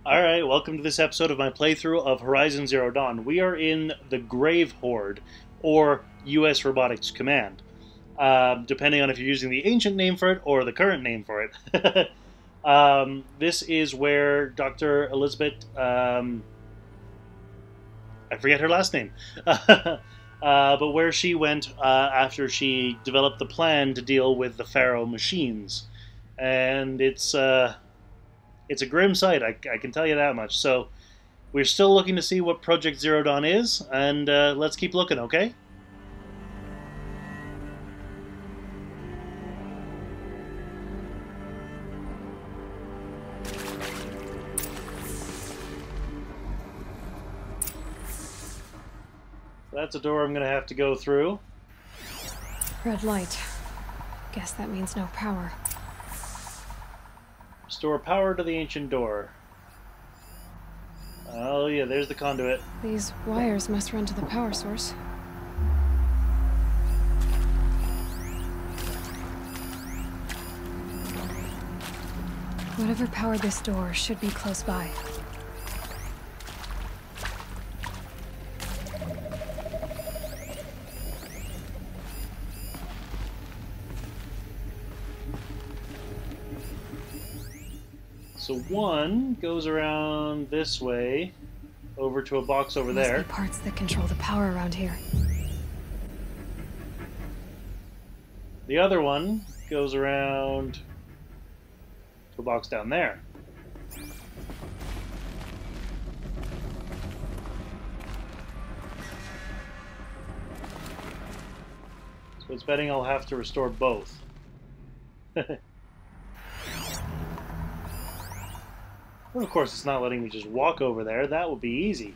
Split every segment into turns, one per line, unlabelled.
Alright, welcome to this episode of my playthrough of Horizon Zero Dawn. We are in the Grave-Hoard, or US Robotics Command, depending on if you're using the ancient name for it or the current name for it. This is where Dr. Elisabet, I forget her last name, but where she went after she developed the plan to deal with the Pharaoh machines. And it's a grim sight, I can tell you that much. So we're still looking to see what Project Zero Dawn is, and let's keep looking, okay? That's a door I'm going to have to go through.
Red light. Guess that means no power.
Restore power to the ancient door. Oh yeah, there's the conduit.
These wires must run to the power source. Whatever powered this door should be close by.
So one goes around this way, over to a box over there.
Must be parts that control the power around here.
The other one goes around to a box down there. So it's betting I'll have to restore both. Well, of course, it's not letting me just walk over there. That would be easy.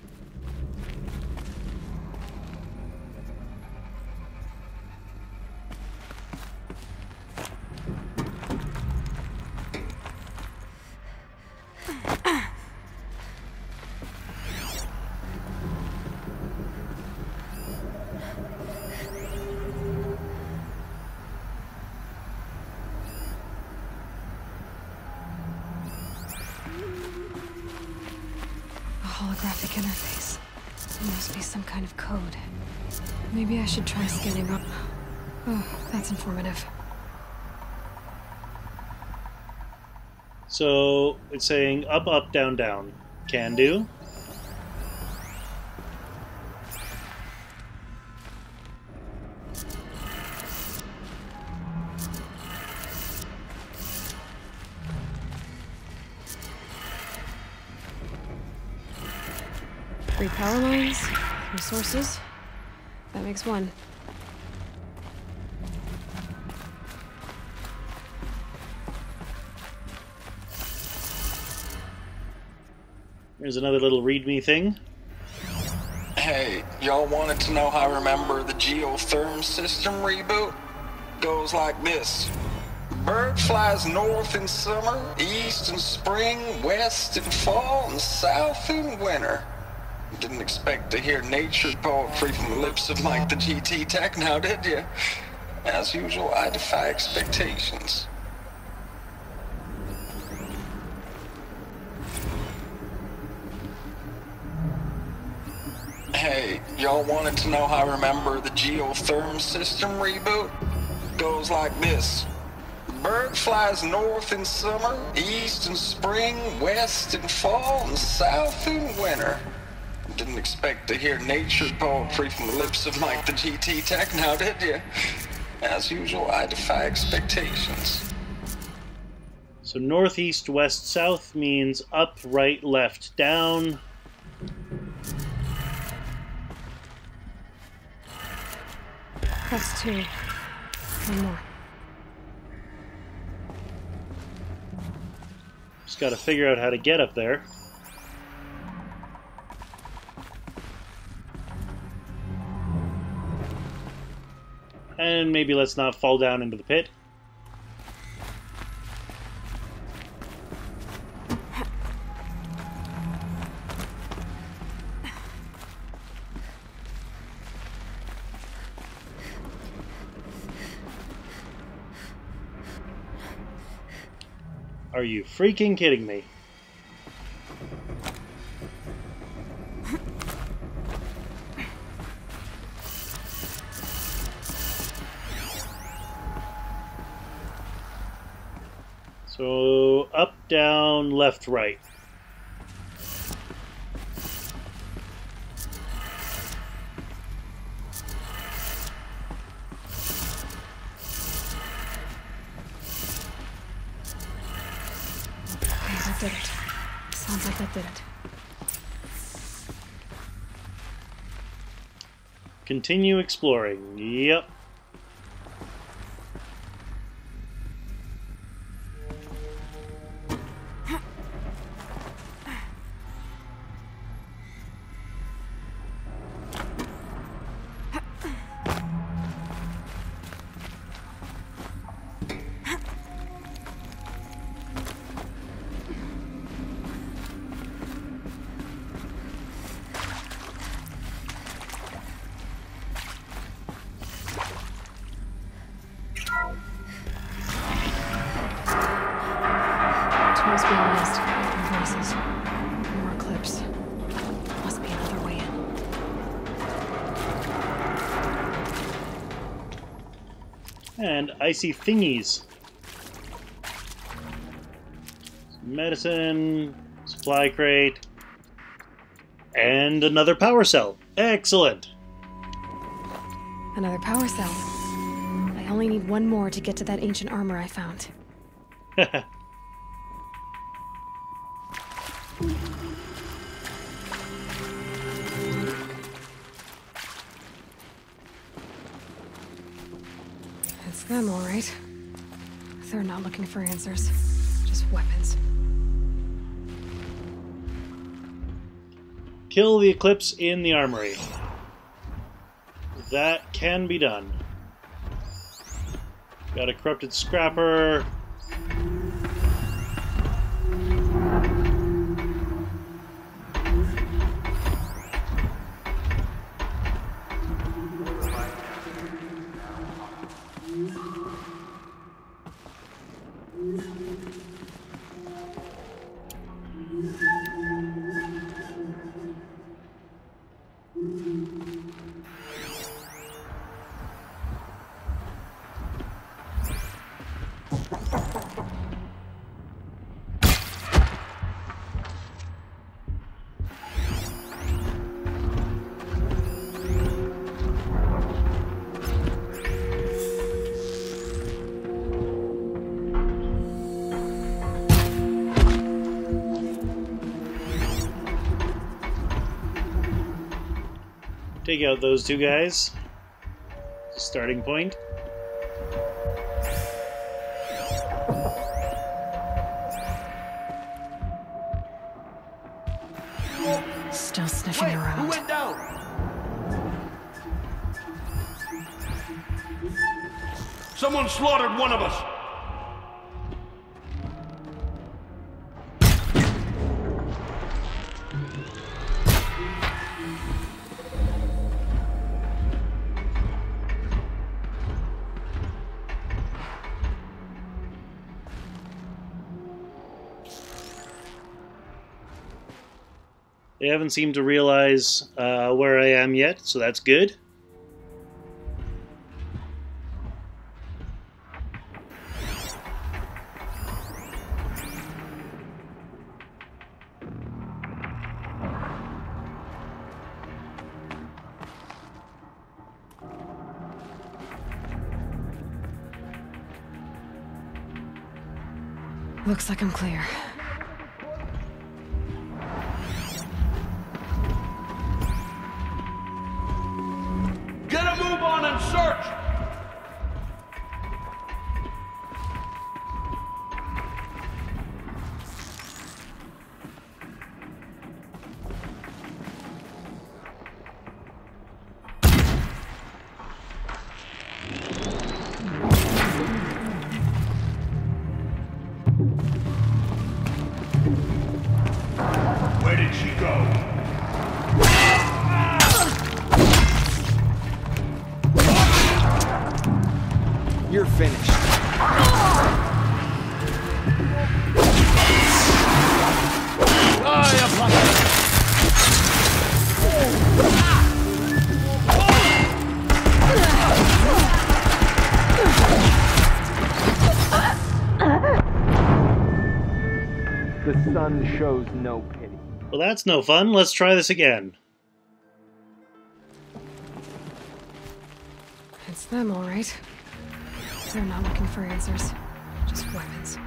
Holographic interface. There must be some kind of code. Maybe I should try scanning up. Oh, that's informative.
So it's saying up, up, down, down. Can do.
Three power lines, three sources. That makes one.
There's another little readme thing.
Hey, y'all wanted to know how I remember the geotherm system reboot? Goes like this. Bird flies north in summer, east in spring, west in fall, and south in winter. Didn't expect to hear nature poetry from the lips of Mike the GT Tech now, did you? As usual, I defy expectations. Hey, y'all wanted to know how I remember the geotherm system reboot? Goes like this. Bird flies north in summer, east in spring, west in fall, and south in winter. Didn't expect to hear nature poetry from the lips of Mike the GT Tech now, did you? As usual, I defy expectations.
So northeast, west, south means up, right, left, down.
That's two. One more.
Just got to figure out how to get up there. And maybe let's not fall down into the pit. Are you freaking kidding me? So, up, down, left, right.
Okay, that did it. Sounds like that did it.
Continue exploring. Yep.
Tools realized. Voices. More Eclipse. Must be another way in.
And icy thingies. Medicine, supply crate, and another power cell. Excellent.
Another power cell. I only need one more to get to that ancient armor I found. It's them, all right. They're not looking for answers, just weapons.
Kill the Eclipse in the armory. That can be done. Got a corrupted scrapper. Take out those two guys. Starting point.
Still sniffing around.
Who went down? Someone slaughtered one of us.
They haven't seemed to realize where I am yet, so that's good.
Looks like I'm clear.
Get a move on and search! Where did she go?
You're finished. The sun shows no pity.
Well, that's no fun. Let's try this again.
It's them, all right. They're not looking for answers, just weapons.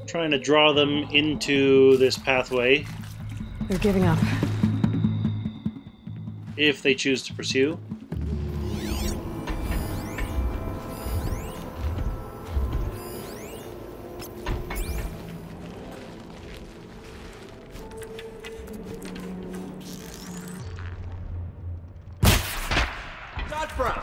Trying to draw them into this pathway.
They're giving up.
If they choose to pursue.
Shot front.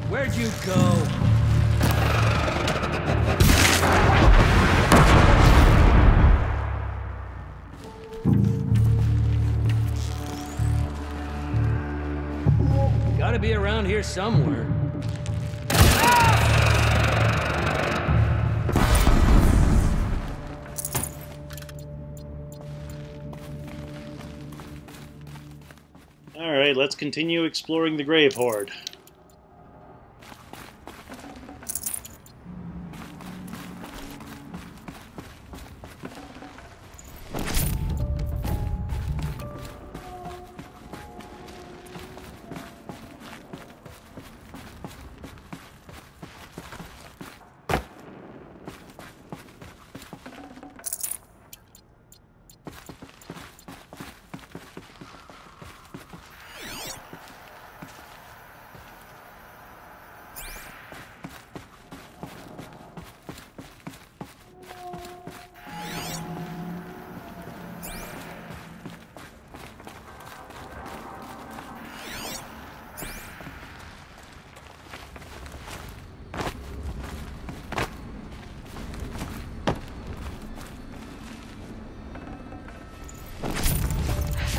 Where'd you go? Gotta be around here somewhere.
Alright, let's continue exploring the Grave-Hoard.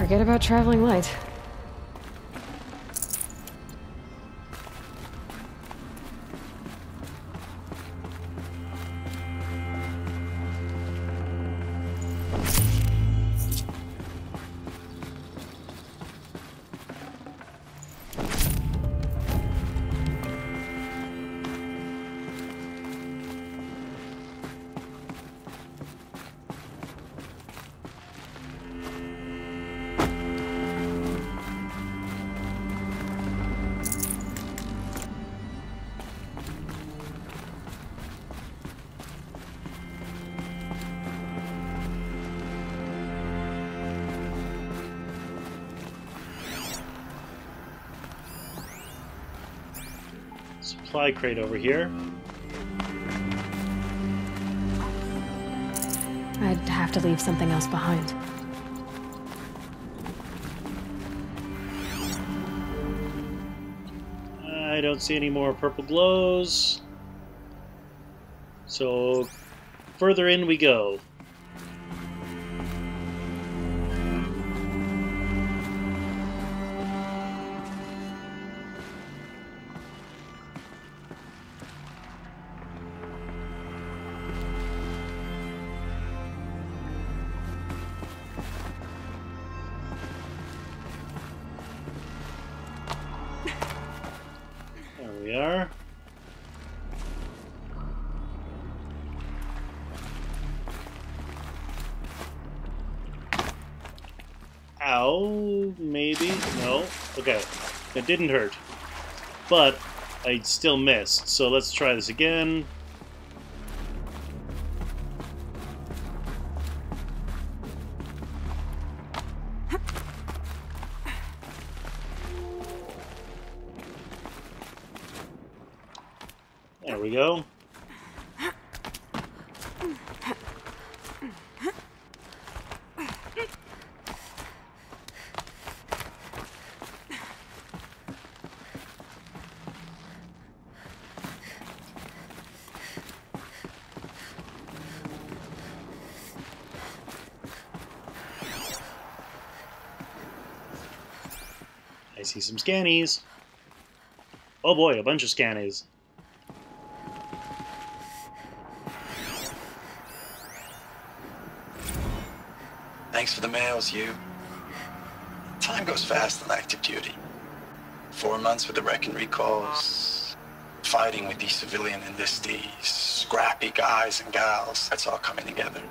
Forget about traveling light.
Supply crate over here.
I'd have to leave something else behind.
I don't see any more purple glows. So, further in we go. There we are. Ow, maybe? No? Okay. It didn't hurt. But I still missed, so let's try this again. There we go. I see some scannies. Oh boy, a bunch of scannies.
Thanks for the mails, you. Time goes fast on active duty. 4 months with the wreck and recalls, fighting with these civilian enlistees, scrappy guys and gals. That's all coming together.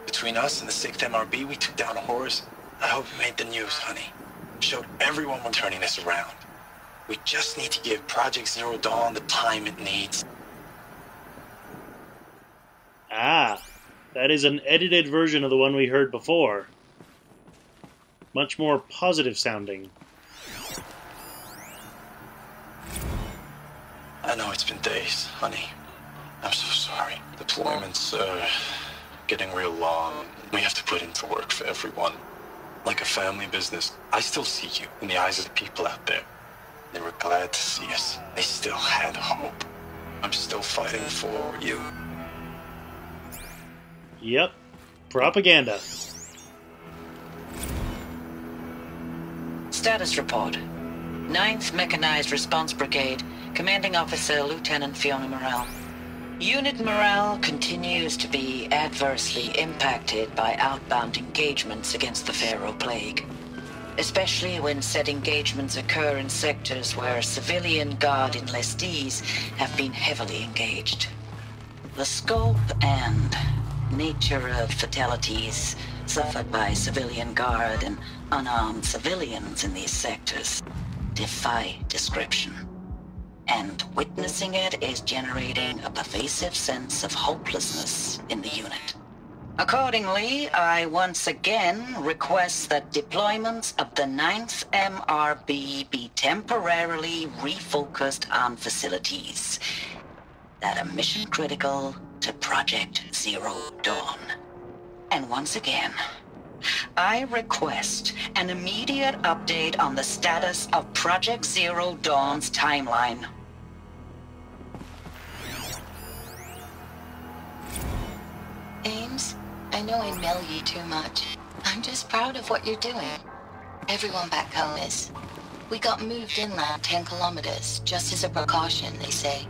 Between us and the 6th MRB, we took down a horse. I hope we made the news, honey. Showed everyone we're turning this around. We just need to give Project Zero Dawn the time it needs.
Ah, that is an edited version of the one we heard before. Much more positive sounding.
I know it's been days, honey. I'm so sorry. Deployments are getting real long. We have to put in for work for everyone. Like a family business. I still see you in the eyes of the people out there. They were glad to see us. They still had hope. I'm still fighting for you.
Yep. Propaganda.
Status report. 9th Mechanized Response Brigade, Commanding Officer Lieutenant Fiona Morrell. Unit morale continues to be adversely impacted by outbound engagements against the Pharaoh Plague, especially when said engagements occur in sectors where civilian guard enlistees have been heavily engaged. The scope and nature of fatalities suffered by civilian guard and unarmed civilians in these sectors defy description. And witnessing it is generating a pervasive sense of hopelessness in the unit. Accordingly, I once again request that deployments of the 9th MRB be temporarily refocused on facilities that are mission critical to Project Zero Dawn. And once again, I request an immediate update on the status of Project Zero Dawn's timeline.
Ames, I know I mail you too much. I'm just proud of what you're doing. Everyone back home is. We got moved inland 10 kilometers, just as a precaution, they say.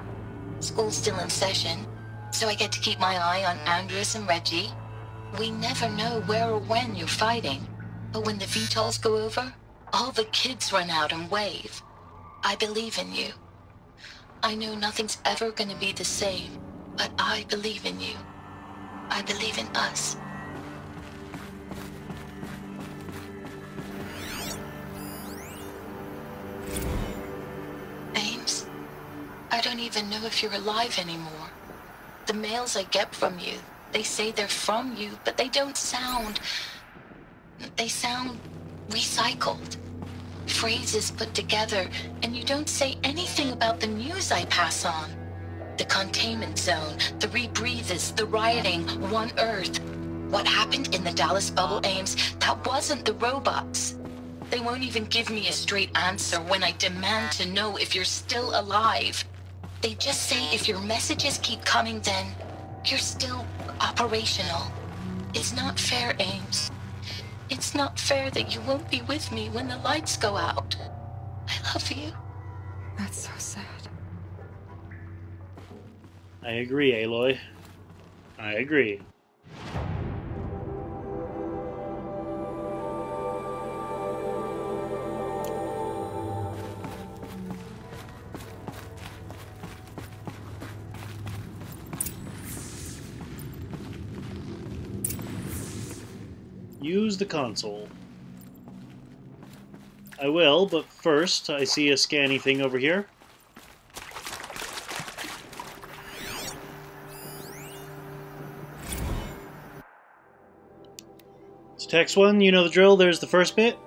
School's still in session, so I get to keep my eye on Andreas and Reggie. We never know where or when you're fighting, but when the VTOLs go over, all the kids run out and wave. I believe in you. I know nothing's ever gonna be the same, but I believe in you. I believe in us. Ames, I don't even know if you're alive anymore. The mails I get from you, they say they're from you, but they don't sound... They sound recycled. Phrases put together, and you don't say anything about the news I pass on. The containment zone, the rebreathers, the rioting, One Earth. What happened in the Dallas bubble, Ames, that wasn't the robots. They won't even give me a straight answer when I demand to know if you're still alive. They just say if your messages keep coming, then you're still operational. It's not fair, Ames. It's not fair that you won't be with me when the lights go out. I love you.
That's so sad.
I agree, Aloy. I agree. Use the console. I will, but first I see a scanny thing over here. It's text 1, you know the drill. There's the first bit.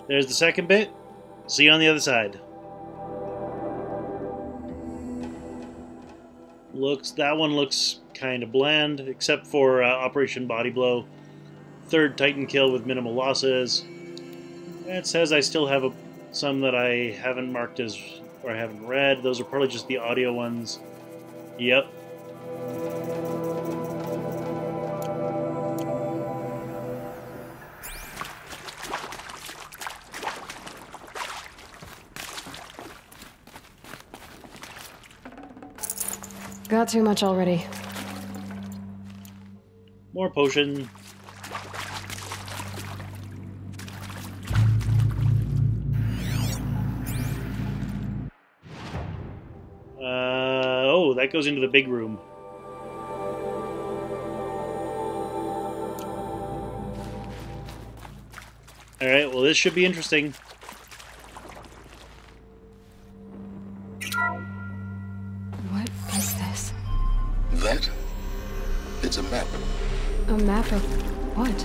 There's the second bit. See you on the other side. That one looks kind of bland, except for Operation Body Blow. Third Titan kill with minimal losses. It says I still have some that I haven't marked as, or I haven't read. Those are probably just the audio ones. Yep.
Got too much already.
More potion. Oh, that goes into the big room. Alright, well this should be interesting.
What is this?
That? It's a map.
A map of what?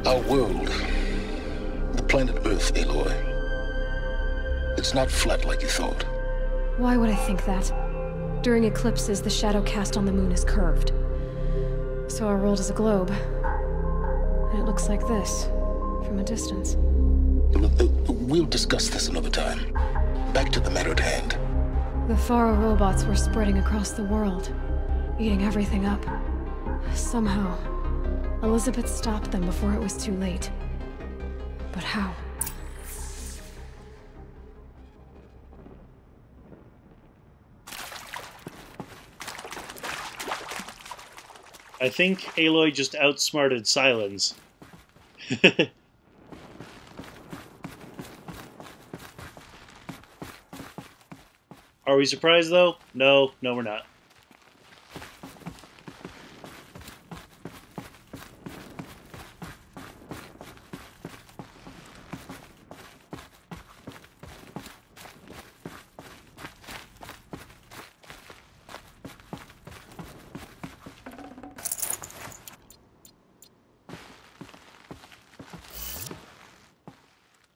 Our world. The planet Earth, Aloy. It's not flat like you thought.
Why would I think that? During eclipses, the shadow cast on the moon is curved. So our world is a globe. And it looks like this, from a distance.
We'll discuss this another time. Back to the matter at hand.
The Faro robots were spreading across the world, eating everything up. Somehow, Elisabet stopped them before it was too late. But how?
I think Aloy just outsmarted Silence. Are we surprised though? No, we're not.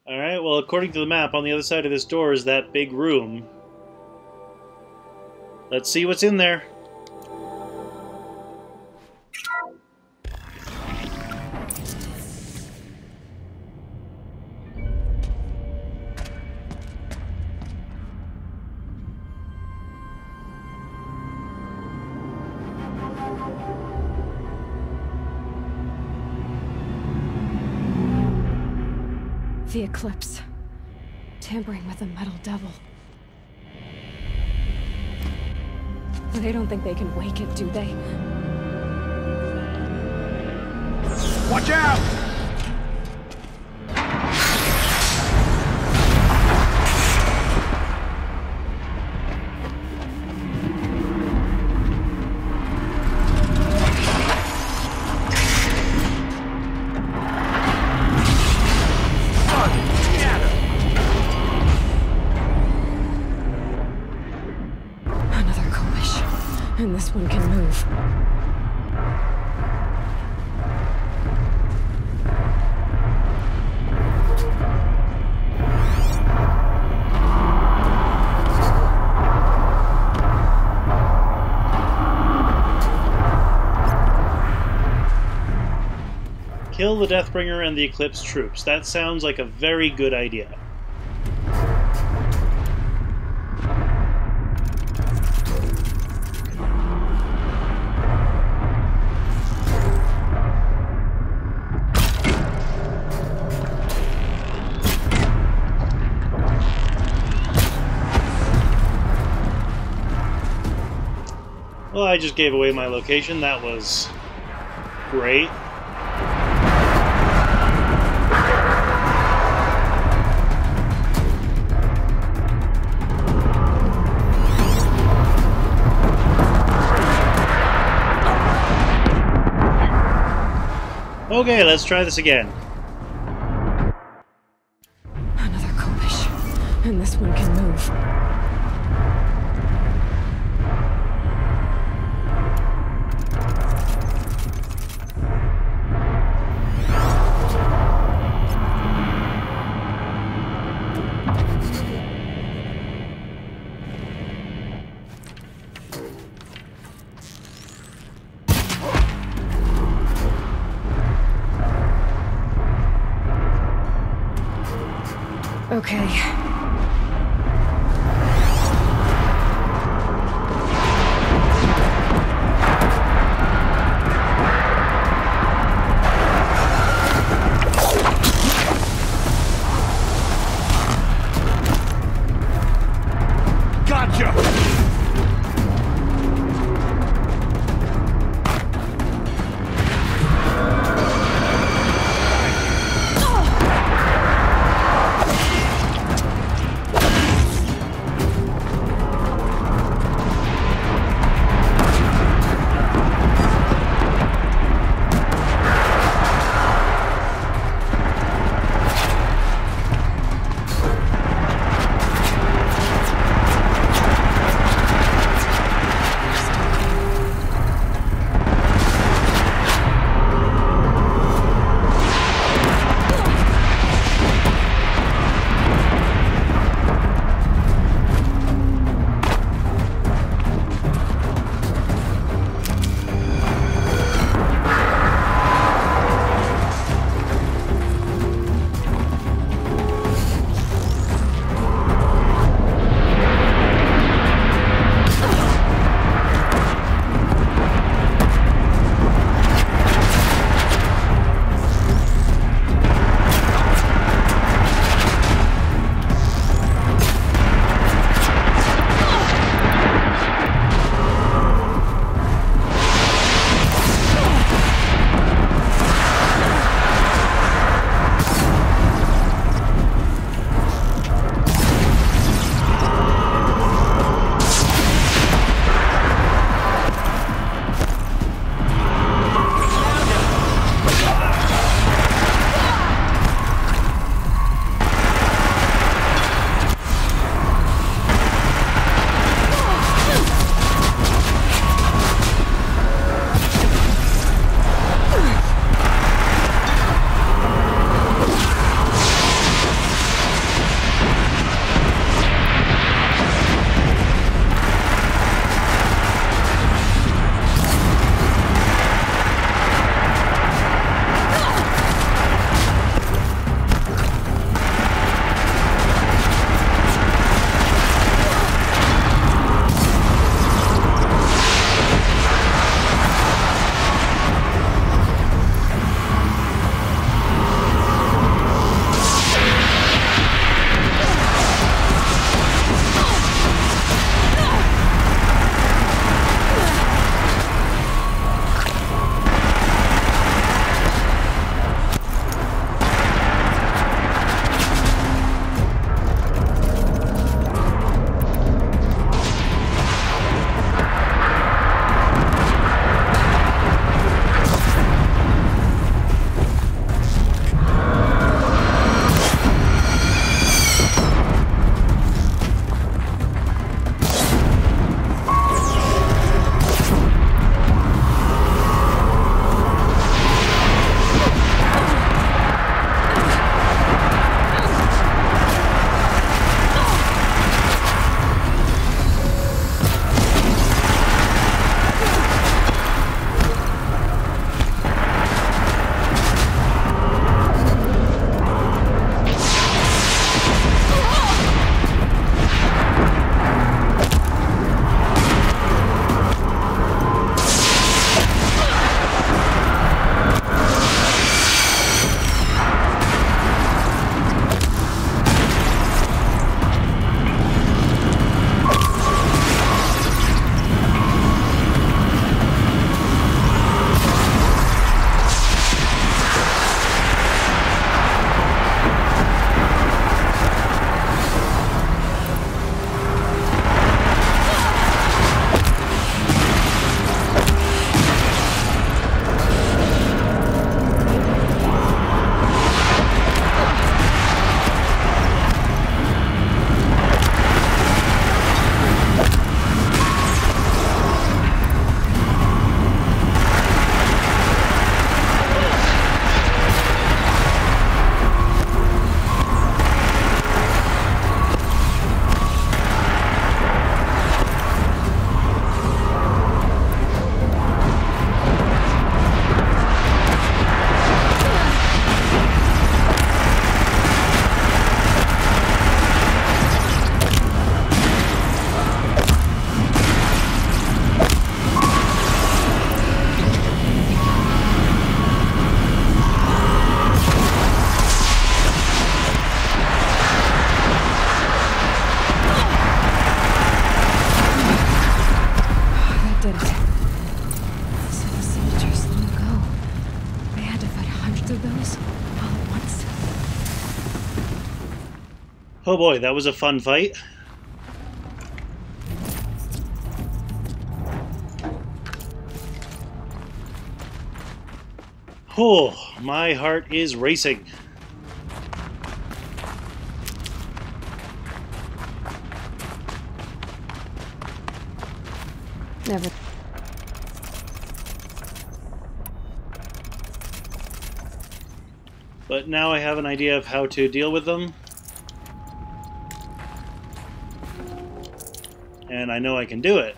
Alright, well, according to the map, on the other side of this door is that big room. Let's see what's in there.
The Eclipse. Tampering with the metal devil. They don't think they can wake it, do they?
Watch out!
And this one can move.
Kill the Deathbringer and the Eclipse troops. That sounds like a very good idea. Well, I just gave away my location. That was great. Okay, let's try this again.
Another Kopish. And this one can move. Okay.
Gotcha!
of those all at once.
Oh boy, that was a fun fight. Oh, my heart is racing.
Never.
But now I have an idea of how to deal with them. And I know I can do it.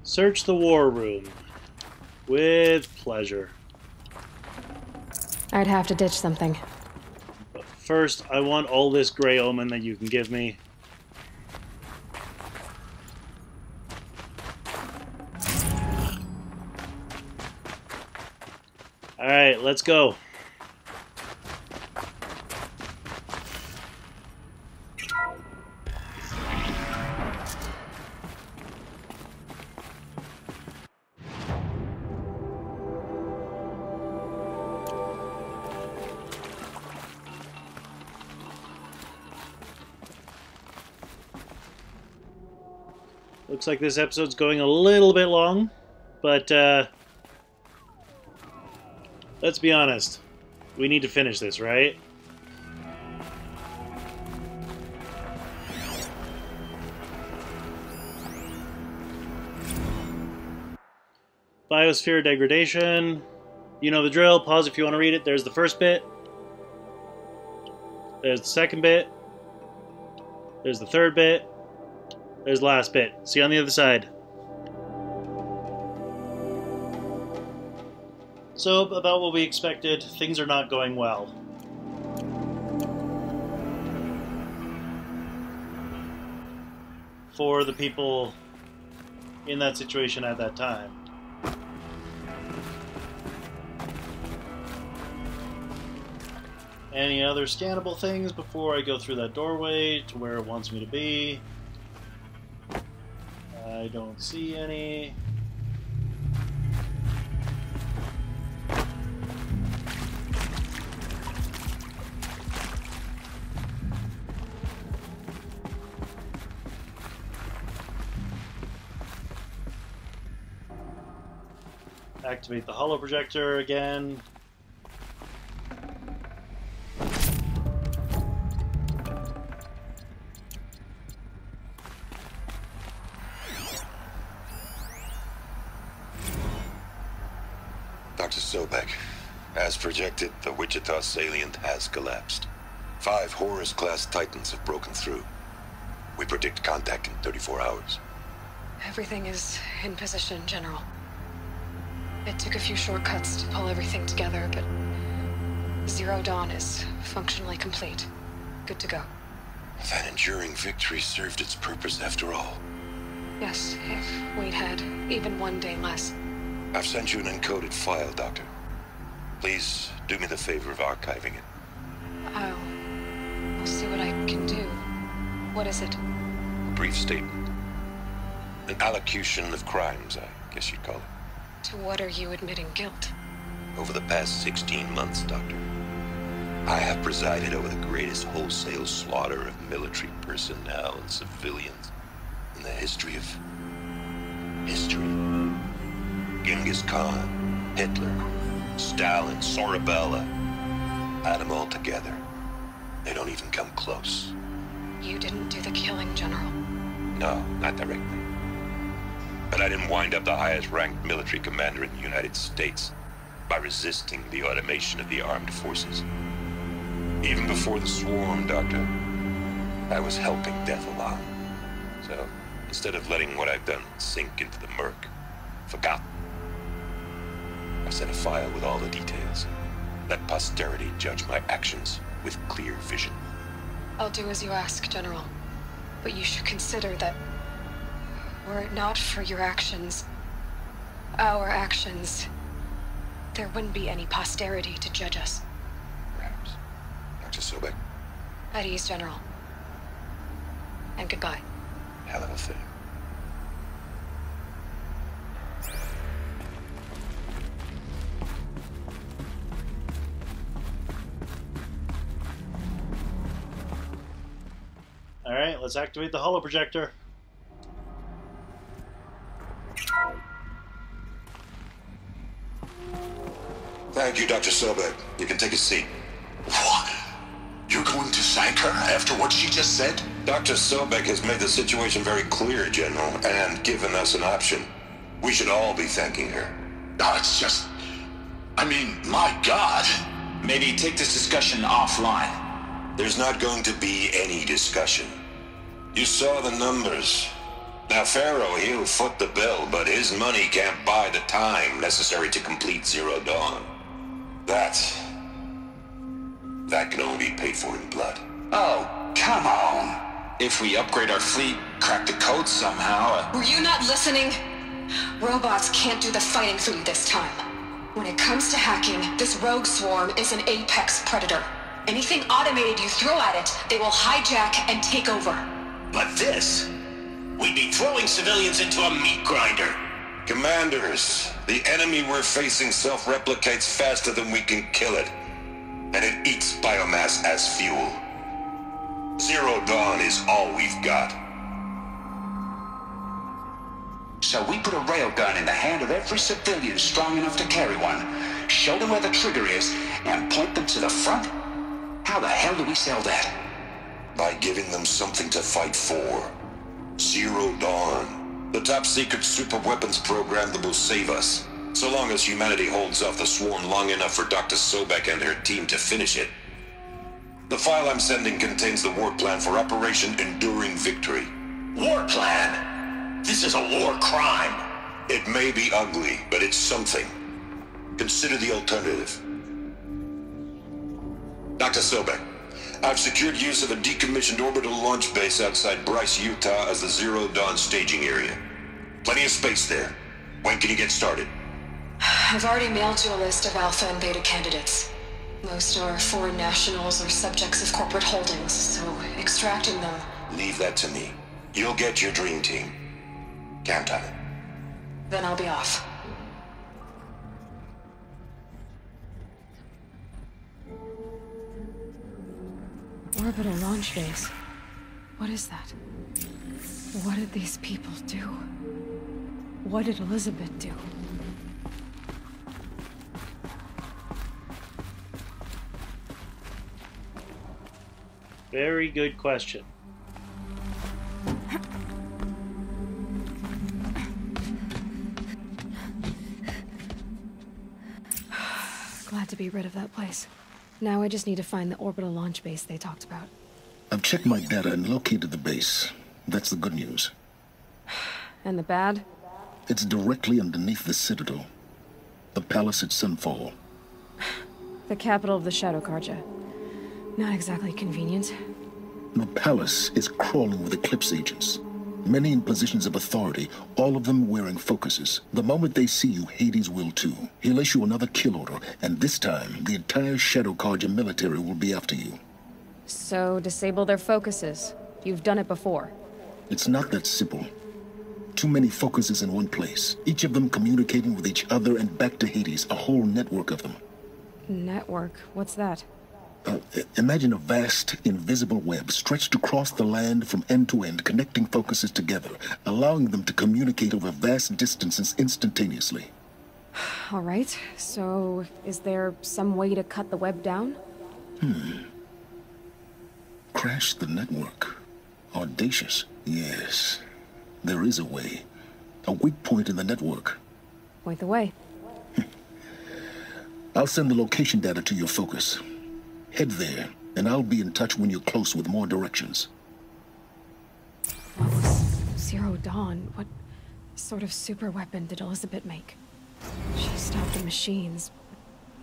Search the war room. With pleasure.
I'd have to ditch something.
But first, I want all this gray omen that you can give me. Alright, let's go. Looks like this episode's going a little bit long, but let's be honest. We need to finish this, right? Biosphere degradation. You know the drill. Pause if you want to read it. There's the first bit. There's the second bit. There's the third bit. There's the last bit. See you on the other side. So, about what we expected, things are not going well. For the people in that situation at that time. Any other scannable things before I go through that doorway to where it wants me to be? I don't see any. Activate the holo projector again.
Dr. Sobeck, as projected, the Wichita salient has collapsed. 5 Horus-class Titans have broken through. We predict contact in 34 hours.
Everything is in position, General. It took a few shortcuts to pull everything together, but Zero Dawn is functionally complete. Good to go.
That enduring victory served its purpose after all.
Yes, if we'd had even one day less.
I've sent you an encoded file, Doctor. Please do me the favor of archiving it.
I'll see what I can do. What is it?
A brief statement. An allocution of crimes, I guess you'd call it.
To what are you admitting guilt?
Over the past 16 months, Doctor, I have presided over the greatest wholesale slaughter of military personnel and civilians in the history of history. Genghis Khan, Hitler, Stalin, Sorabella. Add them all together. They don't even come close.
You didn't do the killing, General.
No, not directly. But I didn't wind up the highest-ranked military commander in the United States by resisting the automation of the armed forces. Even before the swarm, Doctor, I was helping death along. So, instead of letting what I've done sink into the murk, forgotten, I sent a file with all the details. Let posterity judge my actions with clear vision.
I'll do as you ask, General. But you should consider that were it not for your actions, our actions, there wouldn't be any posterity to judge us.
Perhaps. Dr. Sobeck.
At ease, General. And goodbye.
Hell of a thing.
Alright, let's activate the holoprojector.
Thank you, Dr. Sobeck. You can take a seat.
What? You're going to thank her after what she just said?
Dr. Sobeck has made the situation very clear, General, and given us an option. We should all be thanking her.
No, it's just... I mean, my God.
Maybe take this discussion offline.
There's not going to be any discussion. You saw the numbers. Now, Pharaoh, he'll foot the bill, but his money can't buy the time necessary to complete Zero Dawn. That can only be paid for in blood.
Oh, come on. If we upgrade our fleet, crack the code somehow...
Were you not listening? Robots can't do the fighting for you this time. When it comes to hacking, this rogue swarm is an apex predator. Anything automated you throw at it, they will hijack and take over.
But this... we'd be throwing civilians into a meat grinder.
Commanders, the enemy we're facing self-replicates faster than we can kill it. And it eats biomass as fuel. Zero Dawn is all we've got.
So we put a railgun in the hand of every civilian strong enough to carry one, show them where the trigger is, and point them to the front? How the hell do we sell that?
By giving them something to fight for. Zero Dawn. The top-secret superweapons program that will save us. So long as humanity holds off the swarm long enough for Dr. Sobeck and her team to finish it. The file I'm sending contains the war plan for Operation Enduring Victory.
War plan? This is a war crime.
It may be ugly, but it's something. Consider the alternative. Dr. Sobeck, I've secured use of a decommissioned orbital launch base outside Bryce, Utah as the Zero Dawn staging area. Plenty of space there. When can you get started?
I've already mailed you a list of Alpha and Beta candidates. Most are foreign nationals or subjects of corporate holdings, so extracting them...
Leave that to me. You'll get your dream team. Count on it.
Then I'll be off.
Orbital launch base. What is that? What did these people do? What did Elisabet do?
Very good question.
Glad to be rid of that place. Now I just need to find the orbital launch base they talked about.
I've checked my data and located the base. That's the good news.
And the bad?
It's directly underneath the Citadel. The palace at Sunfall.
The capital of the Shadow Carja. Not exactly convenient.
The palace is crawling with Eclipse agents. Many in positions of authority, all of them wearing focuses. The moment they see you, Hades will too. He'll issue another kill order, and this time, the entire Shadow Carja military will be after you.
So, disable their focuses. You've done it before.
It's not that simple. Too many focuses in one place, each of them communicating with each other and back to Hades, a whole network of them.
Network? What's that?
Imagine a vast, invisible web stretched across the land from end to end, connecting focuses together, allowing them to communicate over vast distances instantaneously.
All right, so is there some way to cut the web down?
Crash the network. Audacious. Yes, there is a way. A weak point in the network.
Point the way.
I'll send the location data to your focus. Head there, and I'll be in touch when you're close with more directions.
What was Zero Dawn? What sort of super weapon did Elisabet make? She stopped the machines,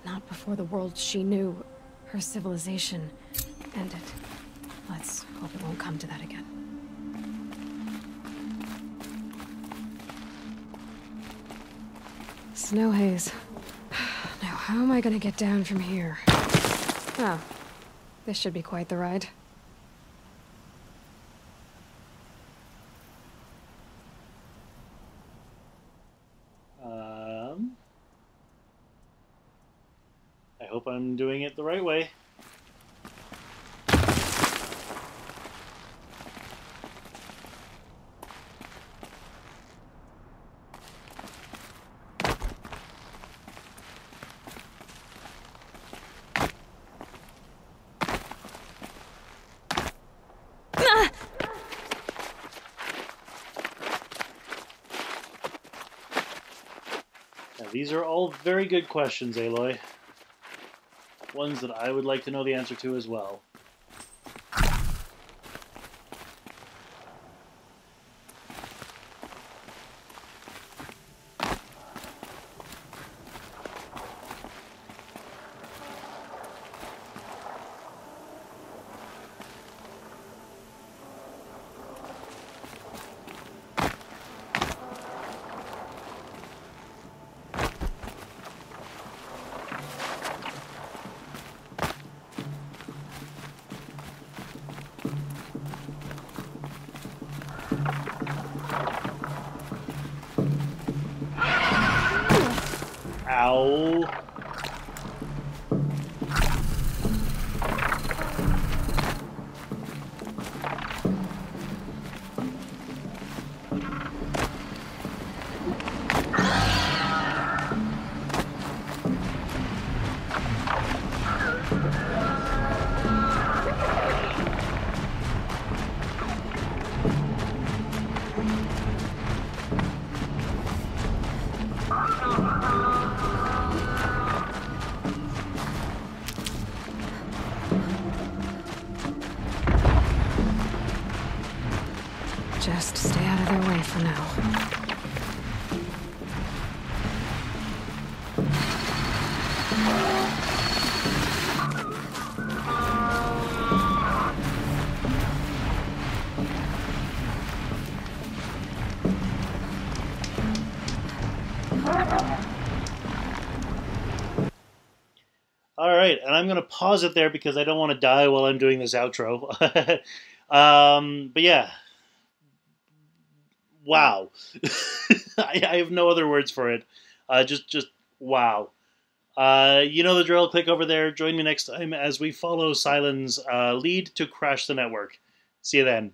but not before the world she knew, her civilization, ended. Let's hope it won't come to that again. Snow haze. Now, how am I gonna get down from here? Oh, this should be quite the ride.
I hope I'm doing it the right way. These are all very good questions, Aloy. Ones that I would like to know the answer to as well. Ow.
Just stay out of their way for now.
Alright, and I'm going to pause it there because I don't want to die while I'm doing this outro. But yeah. Wow. I have no other words for it. Just wow. You know the drill. Click over there. Join me next time as we follow Silen's lead to crash the network. See you then.